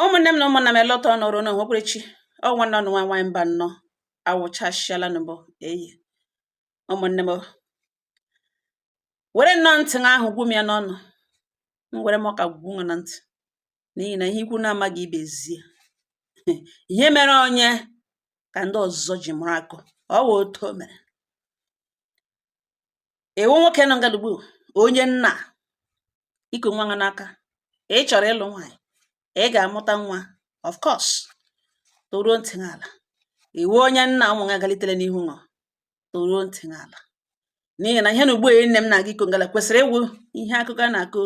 Ụmụnne m na ụmụnna m elọta ọnọrọ na nwekwerechi ọnwa nọ nwa nwanyị mba nnọ awụchasịala n'ụbọ eyi ụmụnne m were nnọọ ntị ahụ gwu m ya n'ọnụ m were m ọka gwu nwa na ntị n'ihi na ihe ikwu na-amaghị ibe zie ihe mere onye ka ndị ọzọ ji mara akụ ọ wụ otu o mere ewu nwoke nọ ngalugbu onye nna iku nwa nwa n'aka ị chọrọ ịlụ nwaanyị ị ga-amụta nwa of course toruo ntị n'ala iwu onye nna ụmụ nwa galitere n'ihu nọ toruo ntị n'ala n'ihi na ihe na ugbu a nne m na-aga iko ngala kwesịrị ịwụ ihe akụkọ a na-akụ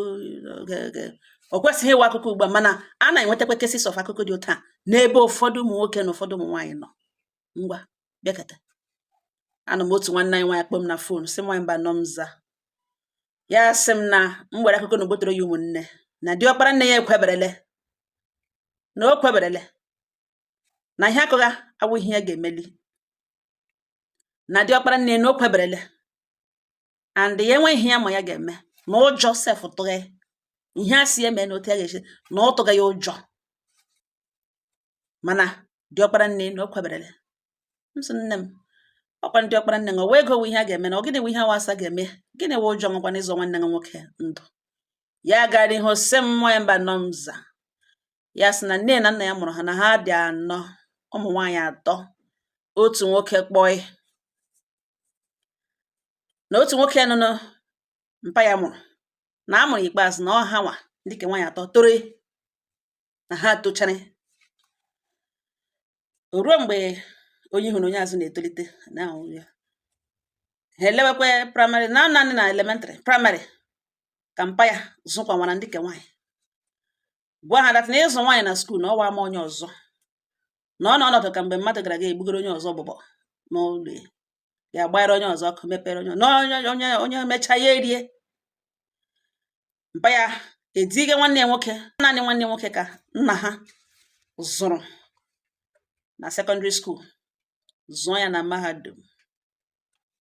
o kwesịghị ịwụ akụkọ ugbu a mana a na-enwetakwa cases of akụkọ dị ụta n'ebe ụfọdụ ụmụ nwoke na ụfọdụ ụmụ nwaanyị nọ ngwa bịakọta ana m otu nwanne anyị nwaanyị kpọọ m na fon sị nwaanyị mba nọ m za ya sị m na m gwara akụkọ na ogbotoro ya ụmụnne na diọkpara nne ya ekweberele na o kweberele na ihe akụgha awụ ihe ya ga-emeli na diọkpara nne na o kweberele and ya enwe ihe ya ma ya ga-eme na ụjọ sef tụghe ihe a si eme na otu ya ga-eche na ọ tụgha ya ụjọ mana diọkpara nne na o kweberele nsị nne m ọkwa diọkpara nne nwe wee gowe ihe a ga-eme na ọ gịnị bụ ihe awasa ga-eme gịnị wụ ụjọ nwekwa n'ịzọ nwanne ya nwoke ndụ ya gara ihe ose m nwa ya mba nọ m za ya sị na nne na nna ya mụrụ ha na ha dị anọ ụmụ nwaanyị atọ otu nwoke kpọị na otu nwoke nọ na mpa ya mụrụ na a mụrụ ikpeazụ na ọha nwa dịka nwaanyị atọ toro na ha tochara ruo mgbe onye hụrụ onye azụ na-etolite na ya ha elewekwe praịmarị na naanị na elementrị praịmarị ka mpa ya zụkwa nwara dịka nwaanyị gwa ha dat na ịzụ nwaanyị na skuul na ọwa ama onye ọzọ na ọ nọdụ ka mgbe mmadụ gara aga egbugoro onye ọzọ gbụgbọ n'ụlọ ya gbara onye ọzọ ọkụ mepere onye mechaa ya erie mpa ya edige nwanne ya nwoke naanị nwanne nwoke ka nna ha zụrụ na sekọndịrị skuul zụọ ya na mahadum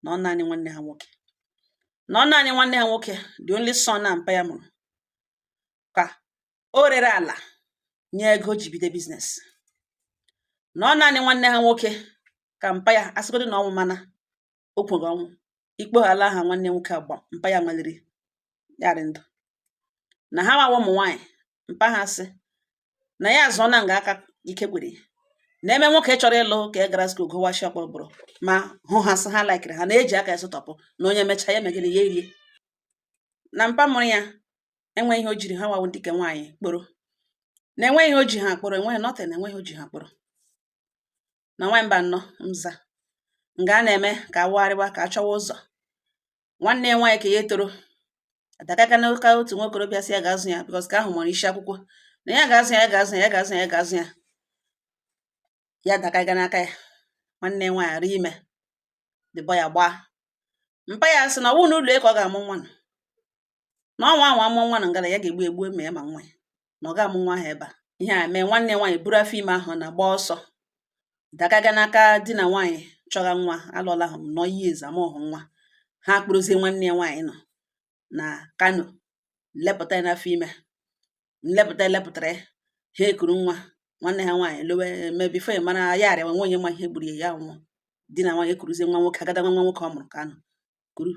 na ọ naanị nwanne ha nwoke na ọ naanị nwanne ha nwoke the only son na mpa ya mụrụ ka o rere ala nye ego ji bido biznes na ọ naanị nwanne ha nwoke ka mpa ya asịgodo na ọnwụ mana o kwugo ọnwụ ikpo ala aha nwanne nwoke agba mpa ya maliri yarị ndụ na ha wawa ụmụ nwaanyị mpa ha sị na ya azụọ na nga aka ike gwere na eme nwoke chọrọ ịlụ ka e gara skul gowashi ọkpọrọbụrụ ma hụ ha sị ha laikiri ha na-eji aka esụtọpụ na onye mechaa ya megide ya erie na mpa mụrụ ya enwe ihe o jiri ha wawo dịka nwaanyị kporo na enwe ihe o ji ha kporo enweghị nọtị na enweghị o ji ha kporo na nwaanyị mba nnọ mza nga a na-eme ka awagharịwa ka achọwa ụzọ nwanne ya nwaanyị ka ya toro adakaka n'ụka otu nwokorobịa si ya ga-azụ ya bikọs ka ahụ mụrụ isi akwụkwọ na ya ga-azụ ya ga-azụ ya ga-azụ ya ga-azụ ya ya dakaga n'aka ya nwanne ya nwaanyị arị ime dịbọ ya gbaa mpa ya sị na ọwụ n'ụlọ ka ọ ga-amụ nwa na ọnwa ahụ amụ nwa na ngara ya ga-egbu egbu ma ya ma nwa ya na ọ ga-amụ nwa ahụ ebe a ihe a mee nwanne nwaanyị buru afọ ime ahụ na gba ọsọ dakaga n'aka di na nwaanyị chọga nwa alụọla ahụ nọ ihe eze ama ọhụ nwa ha kpụrụzie nwanne ya nwaanyị nọ na Kano lepụta ya n'afọ ime nlepụta elepụtara ya ha ekuru nwa nwanne ha nwaanyị lowe mebifo ya mara ya arịa nwa onye nwa ihe gburu ya nwụọ di na nwaanyị ekuruzie nwa nwoke agada nwa nwoke ọ mụrụ Kano kuru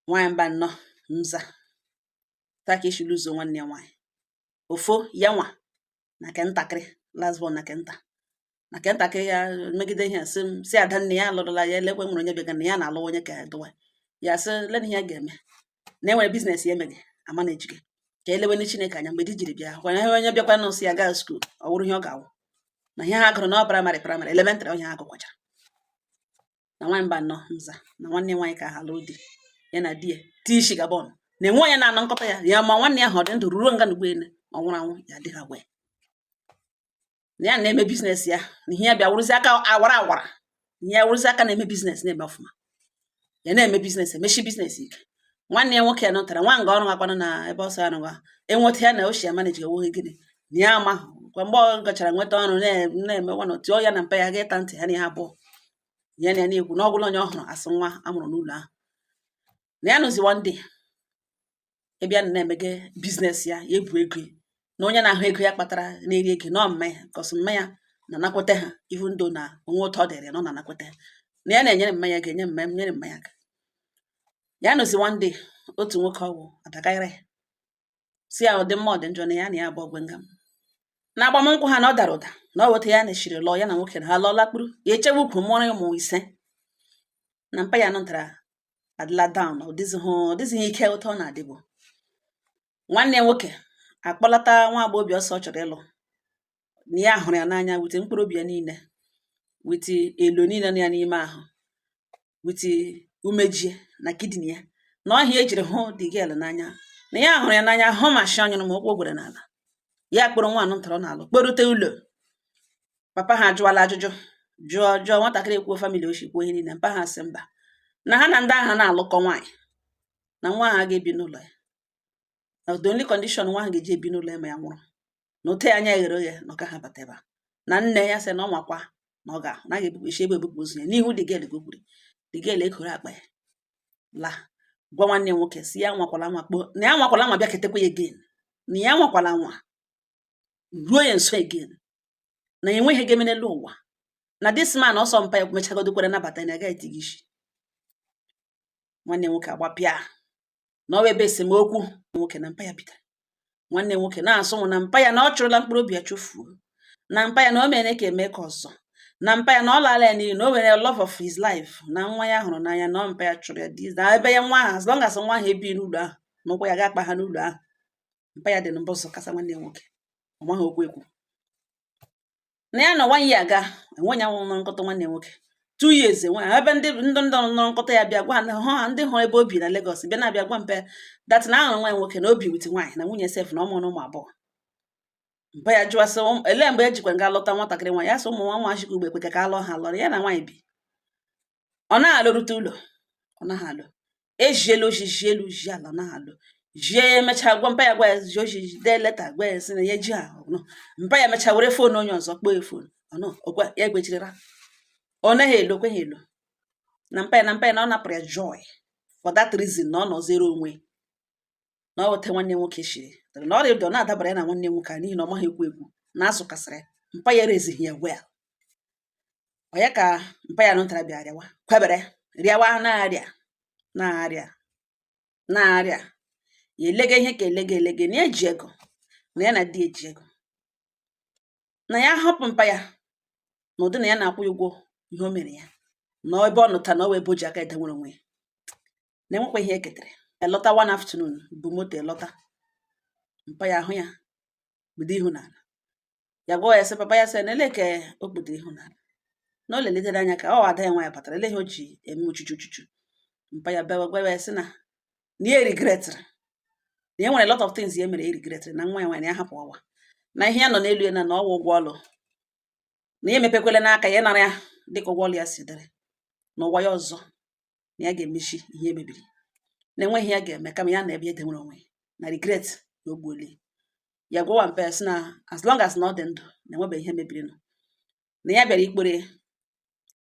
nwaanyị mba nnọ mza taka ishulu ụzọ nwanne ya nwaanyị ofo ya nwa na ke ntakịrị lasbon na kenta na ke ntakịrị ya megide ihe si ada nne ya alụrụla ya elekwe nwere onye bịaga na ya na-alụ onye ka dụwa ya sị len ihe ya ga-eme na enwere biznes ya emeghị ama na ejike ka elewe ndị Chineke anya mgbe di jiri bịa kwanye ihe onye bịakwa nụsị ya gaa skuul ọ wụrụ ihe ọ ga-awụ na ihe ha gụrụ na praịmarị elementrị onye ha gụkwachara na nwaanyị mba nnọ nza na nwanne nwaanyị ka ha lụọ di ya na di ya tishi gabon na enwe onye na-anọ nkọta ya ya ma nwanne ya ha ọ dị ndụ ruo nga n'ugbo ene ọ nwụrụ anwụ ya dị ha wee na ya na-eme biznes ya na ihe ya bịa wụrụzi aka awara awara ihe ya wụrụzi aka na-eme biznes na-eme ọfụma ya na-eme biznes emechi biznes ike nwanne ya nwoke ya nụtara nwa nga ọrụ akwanụ na ebe ọsọ ya nụga enweta ya na ochi ya maneji ewoghị gịnị na ya ama kwa mgbe ọ gachara nweta ọrụ na-eme nwanụ tụọ ya na mpa ya ga ịta ntị ha na ihe abụọ ya na ya na-ekwu na ọgwụla onye ọhụrụ asị nwa amụrụ n'ụlọ ahụ na ya nụzi one day ịbịa na-emege biznes ya ebu ego na onye na-ahụ ego ya kpatara na-eri ego na mmanya kọsụ mmanya na-anakwete ha even though na onwe ụtọ ọ dịrị na ọ na-anakwete ha na ya na-enyere mmanya ga-enye mmanya nyere mmanya aka ya nọzi one day otu nwoke ọgwụ adakara ya si ya ụdị mma ọ dị njọ na ya na ya abụọ gwengam na agbamnkwụ ha na ọ dara ụda na ọ weta ya na-eshiri lụọ ya na nwoke na ha lụọla kpuru ya echewe ukwu mụrụ ụmụ ise na mpa ya nụtara adịla down ọ dịzighị ike ụtọ ọ na-adịbụ nwanne nwoke akpọlata nwa agbọghọbịa ọsọ ọ chọrọ ịlụ na ya hụrụ ya n'anya wute mkpụrụ obi ya niile wete elo niile na ya n'ime ahụ wete umejie na kidney ya na ọhịa ejiri hụ dị gel n'anya na ya hụrụ ya n'anya hụ ma shi anyụrụ ma ụkwụ gwere n'ala ya kpụrụ nwa ntọrọ n'alụ kporute ụlọ papa ha ajụwala ajụjụ jụọ nwatakịrị ekwuo famili oshikwu ihe niile mpa ha sị mba na ha na ndị agha na-alụkọ nwaanyị na nwa ha ga-ebi n'ụlọ ya na the only condition nwa ha ga-eji ebi n'ụlọ ya ma ya nwụrụ na ote anya ghere oghe na ọ gaghị abata ebe a na nne ya sị na ọ makwa na ọ ga-ahụ na a ga-ebukpechi ebe ebupụ ozu ya n'ihu dị gel gokwuri dị gel ekoro akpa ya la gwa nwanne nwoke si ya nwakwala nwa kpoo na ya nwakwala nwa bịa ketekwa ya again na ya nwakwala nwa ruo ya nso again na enweghị ga-eme n'elu ụwa na this man ọsọ mpa ya mechagodokwere nabata na agaghị etighị isi nwanne nwoke agbapịa na ọ ebe esemokwu nwoke na mpa ya bidara nwanne nwoke na-asụ mụ na mpa ya na ọ chụrụla mkpụrụ obi ya chofuo na mpa ya na o mere ka eme ka ọzọ na mpa ya na ọ laala ya n'ihi na o nwere love of his life na nwa ya hụrụ n'anya na mpa ya chụrụ ya na ebe ya nwa ahụ as long as nwa ahụ ebi n'ụlọ ahụ na ụkwụ ya ga-akpa ha n'ụlọ ahụ mpa ya dị na mbọsọ kasa nwanne nwoke ọ maghị okwu ekwu na ya nọ nwaanyị ya aga enwe ya nwụrụ nkọta nwanne nwoke 2 years nwaanyị ebe ndị nọrọ nkọta ya bịa gwa ha ndị hụrụ ebe obi na Lagos bịa na-abịa gwa mpe dat na ahụrụ nwaanyị nwoke na obi wit nwaanyị na nwunye sef na ọmụrụ ụmụ abụọ mpa ya jụọ sị elee mgbe ejikwa nga lọta nwatakịrị nwaanyị ya sị ụmụ nwa nwaachikwa ugbe ekwe ka alụọ ha lọrọ ya na nwaanyị bi ọ naghị alụrute ụlọ ọ naghị alụ ejielu oji ji elu ji ala ọ naghị alụ jie ya emechaa gwa mpa ya gwa ya ji oji dee leta gwa ya sị na ya ji ahụ mpa ya mechaa were fon onye ọzọ kpọọ ya fon ọgwa ya gwechirira ọ naghị elo kweghị elo na mpa ya na ọ napụrụ ya joy for that reason na ọ nọ zero onwe na ọ weta nwanne nwoke shiri na ọ dị ọ na-adabara ya na nwanne nwoke a n'ihi na ọ maghị ekwu egwu na asụkasịrị mpa ya rezighị ya well ọ ya ka mpa ya nụtara bịa rịawa kwebere rịawa na-arịa ya elege ihe ka elege na eji ego na ya na di eji ego na ya hapụ mpa ya na ụdị na ya na-akwụ ya ụgwọ ihe o mere ya na ebe ọ nụta na ọ wee boji aka edenwere onwe ya na-enwekwa ihe eketere elọta one afternoon bụ moto elọta mpa ya ahụ ya bido ihu n'ala ya gwa ya sị papa ya sị na ele ka o kputere ihu n'ala na o leletere anya ka ọ ada ya nwaanyị batara ele ihe o ji eme uchuchu mpa ya bịa gwa ya sị na ya regretịrị na e nwere lot of things ya mere ya regretịrị na nwa ya nwaanyị ya hapụ ọwa na ihe ya nọ n'elu ya na ọwa ụgwọ ọlụ na ya emepekwele n'aka ya nara ya dịka ụgwọ ọlụ ya si dịrị n'ụwa ya ọzọ na ya ga-emechi ihe mebiri na enweghị ya ga-eme kama ya na ebe edenwere onwe na regret ya ogbuole ya gwawa mpa ya sị na as long as na ọ dị ndụ na enwebeghị ihe mebiri nọ na ya bịara ikpere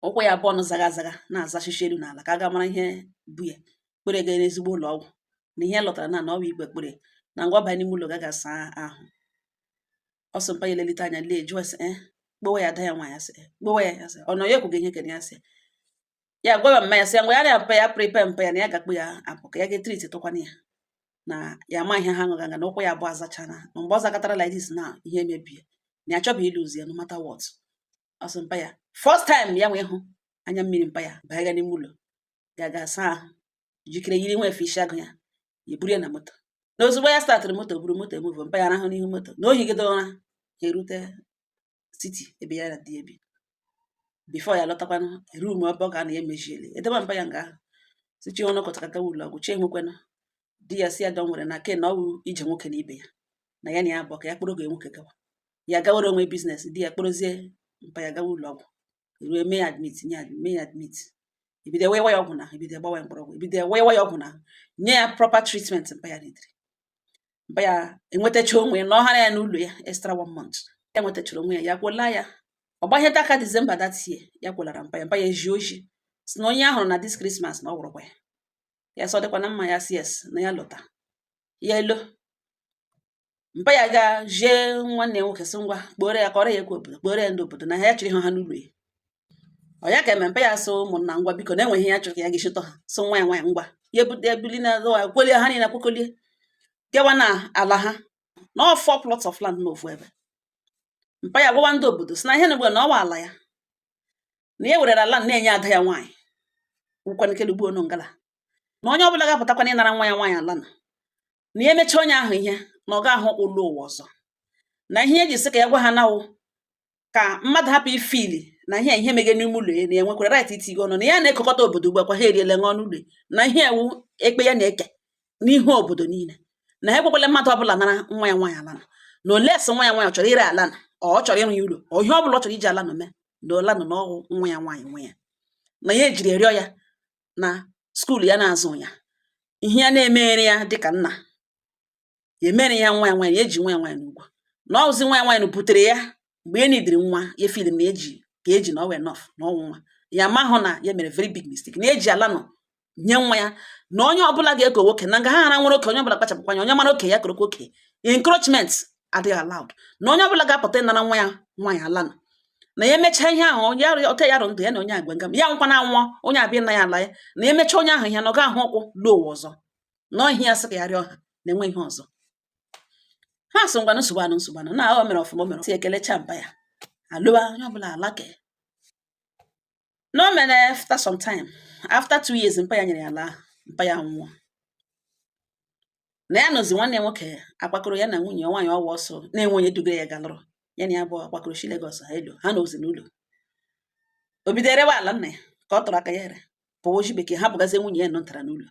ụkwụ ya abụọ zaga azaga na-azachichi elu n'ala ka a ga mara ihe bụ ya kpere ga n'ezigbo ụlọ ọgwụ na ihe lọtara na ọ bụ ikpe kpere na ngwa banye n'ime ụlọ gaga asa ahụ ọsọ mpa ya elelite anya lee jụọ sị kpowe ya ada ya nwa ya sị kpowe ya sị ọ nọ ya ekwughị ihe kere ya sị ya gwa mma ya sị ngwa ya na-apụ ya prepe mpa ya na ya gakpụ ya apụ ka ya ga-etriti tụkwana ya na ya ama ihe ha ṅụga nga na ụkwụ ya abụọ azachana na mgbe ọ zakọtara like this na ihe mebie na ya chọbụ iluzi ya no matter what ọsọ mpa ya first time ya nwee hụ anya mmiri mpa ya banye n'ime ụlọ ya ga-asa ahụ jikere yiri nwa efe isi agụ ya ya buru ya na moto na ozugbo ya startịrị moto buru moto emuvu mpa ya rahụ n'ihu moto na ohigide ụra ya erute siti ebe ya na di ebi bifo ya lọtakwanụ rum ebe ọ ga na ya emejiele edebe mpa ya nga ahụ sichi ọnụ kọtakata ụlọ ọgwụ chee nwekwenụ di ya si ya dọ nwere na ke na ọwụ ije nwoke na ibe ya na ya na ya abụọ ka ya kpụrụ oge nwoke gawa ya gawere onwe biznes di ya kpụrụzie mpa ya gawa ụlọ ọgwụ ruo mee ya admit ibido wewa ya ọgwụ na ibido gbawa mkpọrọgwụ ibido wewa ya ọgwụ na nye ya proper treatment mpa ya nediri mpa ya enwetacha onwe na ọhara ya n'ụlọ ya extra 1 month ya nwetachara onwe ya ya gwụla ya ọ gbagheta aka December that year ya gwụlara mpa ya eji oji si na onye ahụrụ na this Christmas na ọ gwụrụkwa ya sọ dịkwa na mma ya si yes na ya lọta ya elo mpa ya ga jee nwanne nwoke sị ngwa kpore ya kọrọ ya ekwe obodo kpore ya ndị obodo na ha chịrị ha n'ụlọ ya ọ ya ka eme mpa ya so ụmụnna ngwa biko na enweghị ya chọrọ ka ya ga-echịtọ ha so nwa ya ngwa ya ebute ebili na azụ kwelie ha niile kwekọlie kewa na ala ha na 4 plots of land n'ofu ebe mpa ya gwawa ndị obodo si na ihe na-egbu na ọwa ala ya na ya werere ala na-enye ada ya nwaanyị ụkwanikelu gbuo ngala na onye ọbụla ga-apụtakwana ịnara nwa ya nwaanyị ala na ya emechaa onye ahụ ihe na ọ ga-ahụ ụlọ ụwa ọzọ na ihe eji sị ka ya gwa ha nawụ ka mmadụ hapụ ifili na ihe mege n'ime ụlọ ya na enwekwara right iti ọnụ na ya na-ekekọta obodo ugbu akwa ha eriele n'ọnụ ụlọ na ihe ewu ekpe ya na-eke n'ihu obodo niile na ha ekwekwala mmadụ ọbụla nara nwa ya nwaanyị ala na olesi nwa ya nwaanyị chọrọ ire ala na ọ chọrọ ịrụ ya ụlọ ọ ihe ọbụla ọ chọrọ iji ala na mee na ọla nọ n'ọgwụ nwa ya nwaanyị nwe ya na ya ejiri rịọ ya na skuul ya na-azụ ya ihe ya na-emere ya dịka nna ya emere ya nwa ya nwaanyị eji nwa ya nwaanyị n'ugwu na ọzi nwa ya nwaanyị butere ya mgbe ya nidiri nwa ya filim na eji na ọwe nọf na ọnwụ nwa ya mahụ na ya mere very big mistake na eji ala nọ nye nwa ya na onye ọbụla ga-eko nwoke na nga ha hara nwere oke onye ọbụla kpachapụkwa anya onye mara oke ya korokwa oke encroachment adịghị allowed na onye ọbụla ga-apụta ịnara nwa ya nwaanyị ala na ya emechaa ihe ahụ onye ote ya rụ ndụ ya na onye agwa ngam ya nkwa na anwụọ onye abịa na ya ala ya na emechaa onye ahụ ihe na ọ ga-ahụ ụkwụ lụọ ụwa ọzọ na ihe ya sị ka ya rịọ ha na-enwe ihe ọzọ ha so ngwanụ nsogbanụ na o mere ọfụma o mere si ekelecha mpa ya alụwa onye ọbụla alake no mere after some time after 2 years mpa ya nyere ya ala mpa ya nwụọ na ya nọzi nwanne nwoke akwakọrọ ya na nwunye nwaanyị ọwa ọsọ na-enwe onye dugara ya galụrụ ya na ya bụ akwakọrọ shi Lagos elu ha na ozi n'ụlọ o bido erewe ala nna ya ka ọ tọrọ aka ya ere pụwa oji bekee ha bụgazie nwunye ya nọ ntara n'ụlọ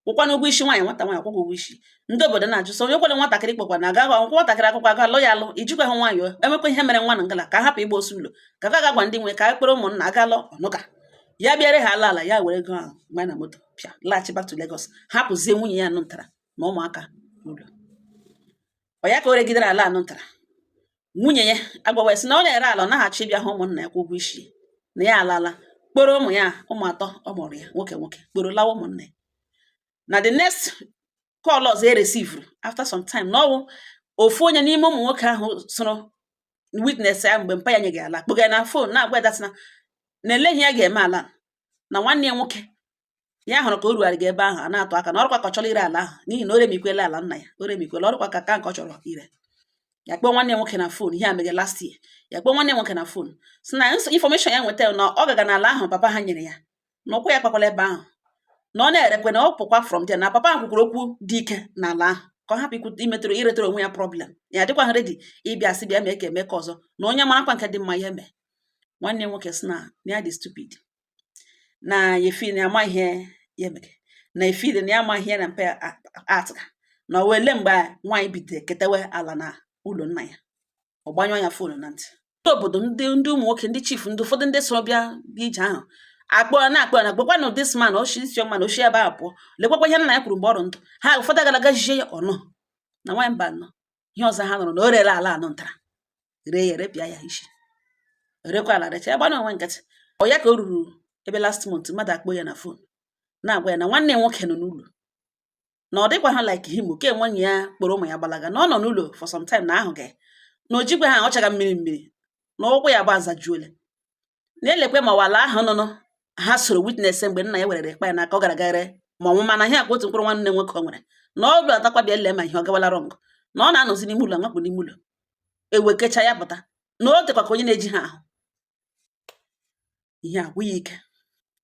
kwụkwana ụgwọ isi nwaanyị nwata nwaanyị akwụkwọ ụgwọ isi ndị obodo na-ajụ sọ onye kwere nwatakịrị kpọkwa na agaghị akwụkwọ nwatakịrị akwụkwọ aga alụ ya alụ ijikwa ha nwaanyị emekwa ihe mere nwa na ngala ka hapụ ịgba osu ụlọ ka ga gwa ndị nwe ka ekpere ụmụnna aga alụ ọnụka ya bịara ha ala ya were ego ahụ mgbe na moto pịa laghachi back to Lagos hapụzie nwunye ya nụ ntara na ụmụaka ụlọ ọ ya ka o regidere ala anụ ntara nwunye ya agbawa sị na ọ na-ere ala ọ naghachi ịbịa hụ ụmụnna ya kwa ụgwọ isi na ya alala kporo ụmụ ya ụmụ atọ ọ mụrụ ya nwoke kporo lawa ụmụnna ya na the next call ọzọ e receive after some time na ọwụ ofu onye n'ime ụmụ nwoke ahụ soro witness ya mgbe mpa ya nyeghị ala kpọga na phone na-agwa datina na eleghị ya ga-eme ala na nwanne ya nwoke ya hụrụ ka o rugharị ebe ahụ a na-atụ aka na ọrụkwa ka ọ chọrọ ire ala ahụ n'ihi na o remikwela ala nna ya o remikwela ọrụkwa ka nke ọ chọrọ ire ya kpọọ nwanne nwoke na phone ihe a meghe last year ya kpọọ nwanne nwoke na phone si na information ya nweta na ọ gaga n'ala ahụ papa ha nyere ya na ụkwụ ya kpakwala ebe ahụ na ọ na-erekwe na ọ pụkwa from there na papa ahụ kwukwuru okwu dị ike n'ala ahụ ka ọ hapụ iretara onwe ya problem ya dịkwa ready ịbịa sị bịa mee ka eme ka ọzọ na onye marakwa nke dị mma ihe mee nwanne nwoke si na ya dị stupid na yefi na ama ihe ya mere na efi na ya ama ihe na mpe atga na wele mgbe nwaanyị bidoro ketewe ala na ụlọ nna ya ọ gbanyụọ ya fonu na ntị ndị obodo ndị ụmụ nwoke ndị chief ndị ụfọdụ ndị soro bịa ije ahụ akpọ na gbakwa na this man isi ọma na oshi ebe a pụọ lekwakwa ihe nna ya kwuru mgbe ọrụ ndụ ha ụfọdụ agara aga jije ya ọnụ na nwaanyị mba anọ ihe ọzọ ha nụrụ na o rere ala anọ ntara ree ya erepịa ya isi rekwa ala recha ya gbana onwe nkịtị ọ ya ka o ruru ebe last month mmadụ akpọ ya na fon na-agwa ya na nwanne nwoke nọ n'ụlọ na ọ dịkwa ha like him ke nwanne ya kpọrọ ụmụ ya gbalaga na ọ nọ n'ụlọ for some time na ahụ ga na ojikwa ha ọchaga mmiri na ụkwụ ya bụ azajuole na-elekwe ma wala ahụ nọ ha soro witness mgbe nna ya were ekpa ya n'aka ọ gara gare ma ọnwụ mana ihe akwa otu mkpụrụ nwanne nwoke ọ nwere na ọ bụ atakwa bịa ele ma ihe ọ gawala rọng na ọ na-anọzi n'ime ụlọ nwakpụ n'ime ụlọ ewekecha ya pụta na o tekwa ka onye na-eji ha ahụ ihe agwụ ya ike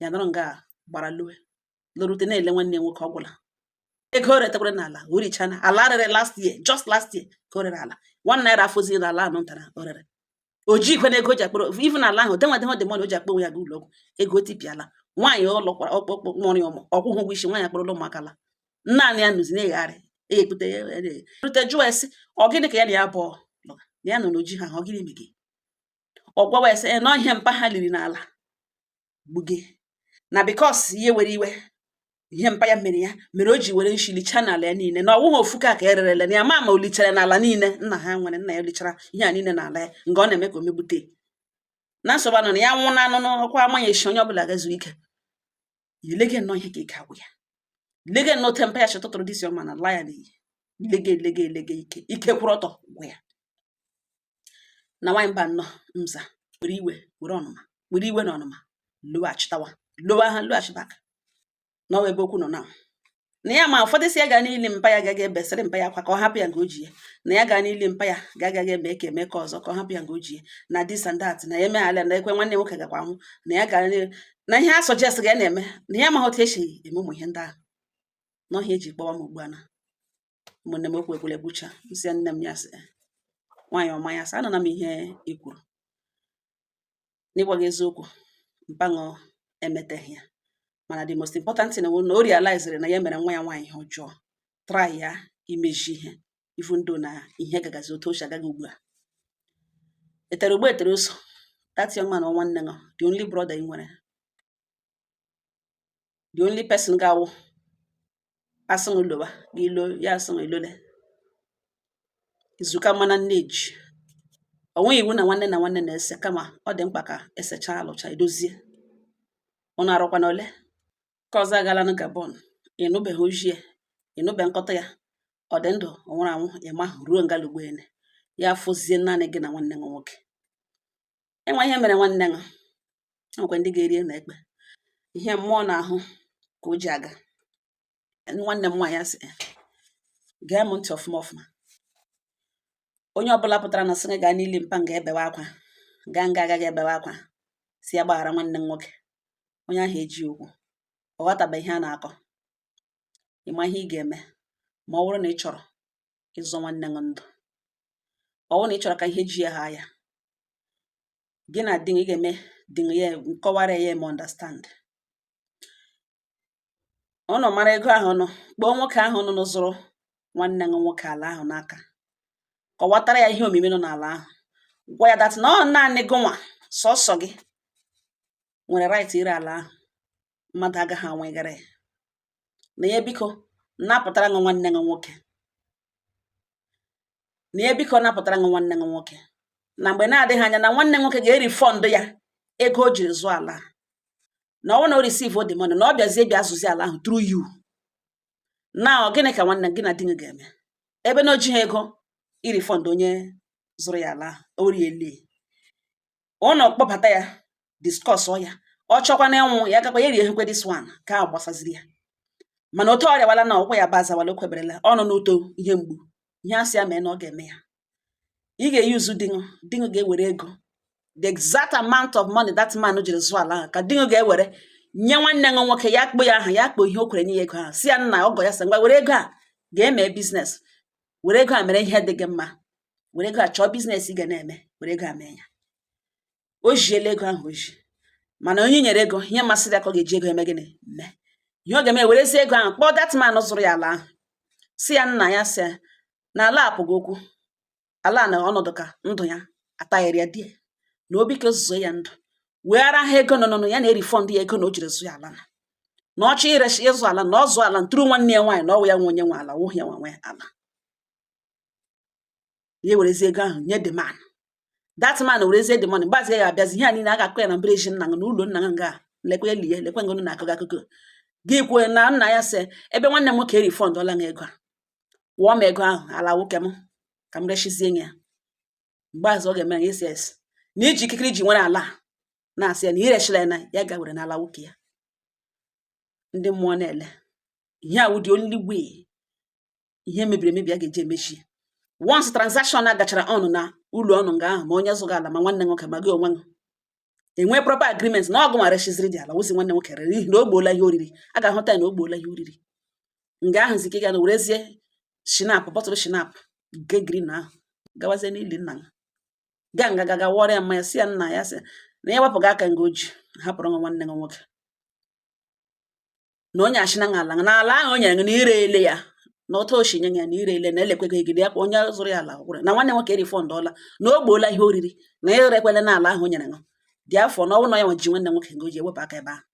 ya nọrọ nga gbara lue lorute na-ele nwanne nwoke ọ gwụla ego o retekwara n'ala o richana ala rere last year just last year ka o rere ala 1 naira afọzi na ala anọ ntara o rere o ji ikwe na ego ji akpọrọ even ala ahụ denwa dị mọnụ o ji akpọ onwe ya ga ụlọ ọgwụ ego tipiala nwaanyị ụlọkwara ọkpọkpọ nwụrụ ọmụ ọkwụghị ụgwọ isi nwaanyị akpọrọ ụmụaka la naanị ya nụzi na-egharị ekpute rute jụọ esi ọ gịnị ka ya na ya bụ ya nọ n'oji ha ọ gịnị mege ọ gwawa esi nọ ihe mpa ha liri n'ala gbuge na bikos ihe were iwe ihe mpa ya mere o ji were nshi lichaa n'ala ya niile na ọwụghị ofu ka ererele na ya ma o lichara n'ala niile nna ha nwere nna ya lichara ihe a niile n'ala ya nga ọ na-eme ka o megbute na nsogbu anọ na ya nwụ na anụnụ ọkwa amanye eshi onye ọbụla gazu ike ilege nnọọ ihe ka ike agwụ ya lege nnọọ tempa ya chetụtụrụ disi ọma na la ya n'iyi lege ike kwụrụ ọtọ gwụ ya na nwaanyị mba nnọọ mza were iwe na ọnụma lụghachibak na ọwa ebe okwu nọ na ya ma ụfọdụ si ya gaa n'ili mpa ya gaghị ebesịrị mpa ya akwa ka ọ hapụ ya nke o ji ya na ya gaa n'ili mpa ya ga-agaghị eme ka eme ka ọzọ ka ọ hapụ ya nke o ji ya na this and that na ya emeghala na ekwe nwanne nwoke gakwa anwụ na ya gara na ihe a sọjest ga ya na-eme na ya amaghị otu esi eme ụmụ ihe ndị ahụ n'ọhịa eji kpọwa m ugbu a na ụmụnne m okwu ekwule gbucha nsị nne m ya sị nwaanyị ọma ya sị anụna m ihe i kwuru n'ịgwa gị eziokwu mpanụ emeteghị ya mana the most important thing na o realizere na ya mere nwa ya nwaanyị ihe ọjọọ try ya imeji ihe even though na ihe gagazi otu ochi agaghị ugbu a etere ugbo etere ụzọ that young man nwanne gị the only brother ị nwere the only person ga-awụ asịṅụ loba gị ilo ya asịṅụ ilole izuka mana nne ji onweghị iwu na nwanne na-ese kama ọ dị mkpa ka esecha alụcha edozie ọ na-arụkwa na ole ka ọzọ agala na Gabon ịnụbeghị ojie ịnụbe nkọta ya ọ dị ndụ ọ nwụrụ anwụ ịma ruo ngalugbeene ya fụzie naanị gị na nwanne gị nwoke enwe ihe mere nwanne gị nwekwe ndị ga-eri na ekpe ihe mmụọ na-ahụ ka o ji aga nwanne m nwaanyị asị gee m ntị ọfụma onye ọbụla pụtara na sị gị gaa n'ili mpa nga ebewe akwa gaa nga agaghị ebewe akwa si ya gbaghara nwanne m nwoke onye ahụ eji okwu ọ ghọtabeghị ihe a na-akọ ịma ihe ị ga-eme ma ọ bụrụ na ị chọrọ ịzọ nwanne gị ndụ ọ bụrụ na ị chọrọ ka ihe ji ya ha ya gị na di ị ga-eme di ya nkọwara ya ma understand ọnụ mara ego ahụ nọ kpọọ nwoke ahụ nọ n'ụzụrụ nwanne gị nwoke ala ahụ n'aka kọwatara ya ihe omimi nọ n'ala ahụ gwa ya dat na ọ naanị gị nwa sọsọ gị nwere right ire ala ahụ mmadụ agaghị anwegara ya na ya biko napụtara gị nwanne gị nwoke na mgbe na-adịghị anya na nwanne nwoke ga-erifọndụ ya ego o jiri zụọ ala na ọ na o receive the money na ọ bịazie bịa zụzi ala ahụ through you na ọ gịnị ka nwanne gị na di gị ga-eme ebe na o jighị ego irifọndụ onye zụrụ ya ala o riele ụnọ kpọbata ya discuss ya ọ chọkwa na ịnwụ ya gakwa ya rie ehekwe this one ka a gbasaziri ya mana otu ọrịawala na ọkwa ya bazawala o kweberela ọ nọ n'uto ihe mgbu ihe a sị ya mee na ọ ga-eme ya ị ga-eyuzu di gị ga-ewere ego the exact amount of money that man jiri zụọ ala ahụ ka di gị ga-ewere nye nwanne gị nwoke ya kpọ ya aha ya kpọ ihe o kwere nye ya ego ahụ si ya nna ọgọ ya sị ngwa were ego a ga-eme biznes were ego a mere ihe dị gị mma were ego a chọọ biznes ị ga na-eme were ego a mee ya o jiela ego ahụ oji mana onye nyere ego ihe masịrị ya ka ọ ga-eji ego eme gịnị mee ihe ọ ga-eme werezi ego ahụ kpọọ that man zụrụ ya ala ahụ si ya nna ya sị na ala apụghị okwu ala na ọnọdụ ka ndụ ya ataghịrị ya die na obi ka ozuzo ya ndụ weghara ha ego nọ ya na-erifọndụ ya ego na o jiri zụ ya ala na ọchọ irechi ịzụ ala na ọ zụ ala ntụrụ nwanne ya nwaanyị na ọwụ ya nwe onye nwe ala wụhụ ya nwe ala ya werezi ego ahụ nye the man that man werezie the money mgbazi ya abịazi ihe a niile a ga-akụ ya na mbreji nna gị na ụlọ nna gị nga lekwe ya lie lekwe ngụ na-akụgị akụkọ gị kwue na nna ya sị ebe nwanne m nwoke erifọndụọla m ego a wụọ m ego ahụ ala nwoke m ka m rechizie ya mgbazi ọ ga-eme ya esi esi na iji ikikere iji nwere ala na-asị ya na irechila ya na ya ga were n'ala nwoke ya ndị mmụọ na-ele ihe a wụdị only way ihe mebiri emebi a ga-eji emechi once transaction a gachara ọnụ na ụlọ ọnụ nga ahụ ma onye zụga ala ma nwanne nwoke ma gị onwe gị enwe proper agreement na ọgụ nwere chiziri dị ala wozi nwanne nwoke rere n'ihi na o gboola ihe oriri a ga-ahụta ya na o gboola ihe oriri nga ahụ zike ga na werezie shinap bọtụlụ shinap nke green ahụ gawazie n'ili nna ya ga nga wọrọ ya mmanya si ya nna ya sị na ya wepụga aka nga oji hapụrụ nwa nwanne gị nwoke na onye achịna nga ala na ala ahụ o nyere gị na ire ele ya na otu oshinye ya na ire ele na elekwego egide ya kwa onye zụrụ ya ala gwụrụ na nwanne nwoke erifọndụọla na o gboola ihe oriri na irekwele na ala ahụ o nyere gị dị afọ na ọnwụ na ya nwe ji nwanne nwoke nga o ji ewepụ aka ebe ahụ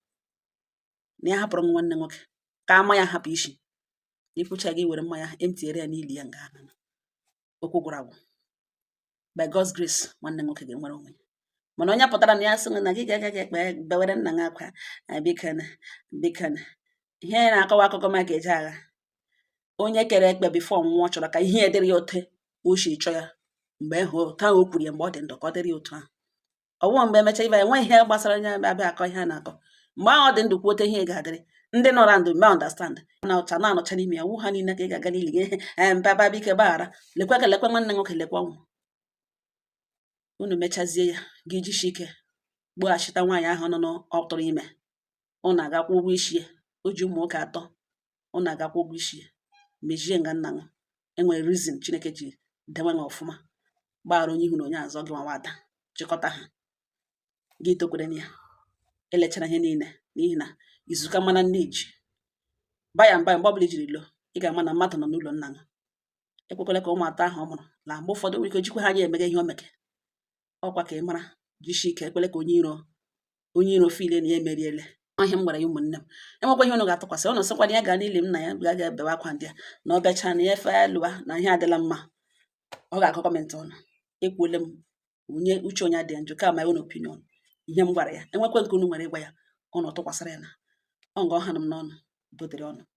na ya hapụrụ m nwanne nwoke ka ama ya hapụ isi ikwucha gị were mmanya emtiere ya n'ili ya nga ahụ okwu gwụrụ agwụ by God's grace nwanne nwoke ga-enwere onwe ya mana onye pụtara na ya sị na gị ga-agaghị ekpe bewere nna gị akwa bikana ihe na-akọwa akụkọ maka eje agha onye kere ekpe bifo nwụọ chọrọ ka ihe dịrị ya ote o si chọọ ya mgbe ahụ taa o kwuru ya mgbe ọ dị ndụ ka ọ dịrị ya otu ahụ. Ọwụwa mgbe emecha ibe ya enweghị ihe gbasara onye abịa akọ ihe a na-akọ. Mgbe ahụ ọ dị ndụ kwuo ote ihe ga-adịrị ndị nọrọ ndụ mee understand na ụcha na-anọcha n'ime ya wụ ha niile ka ị ga-aga n'ili gị mpapa bike gbaghara lekwa ka lekwa nwanne nwoke lekwa ọnwụ. Unu mechazie ya gị jishi ike gbughachita nwaanyị ahụ nọ n'ọtụrụ ime. Unu agakwa ụgwọ isi ya. O ji ụmụ nwoke 3. Unu agakwa ụgwọ isi ya. Mejie nga nna m. Enwere reason Chineke ji dewe ha ọfụma. Gbaghara onye ihu na onye azụ gị nwa ada chịkọta ha. Gị tokwere na ya. Elechara ihe niile n'ihi na izuka mana nne ji. Baya mba mgbe ọbụla ijiri lo ị ga-ama na mmadụ nọ n'ụlọ nna gị. Ekwekwele ka ụmụ atọ ahụ ọ mụrụ na mgbe ụfọdụ nwere ike jikwa ha anya emege ihe o meke. Ọkwa ka ị mara jishi ike ekwele ka onye iro file na ya emeriele. Ihe m gwara ya ụmụnne m. Enwekwa ihe unu ga-atụkwasị unu sịkwana ya gaa n'ili m na ya ga-ebewe akwa ndị a na ọ bịachaa na ya efe lụa na ihe adịla mma. Ọ ga-akọ kọmentị ọnụ. Ekwuole m onye uche onye dị njọ ka my own opinion. Ihe m gwara ya enwekwe nke unu nwere ịgwa ya unu tụkwasịrị ya na ọ nga ọha m n'ọnụ dodere ọnụ.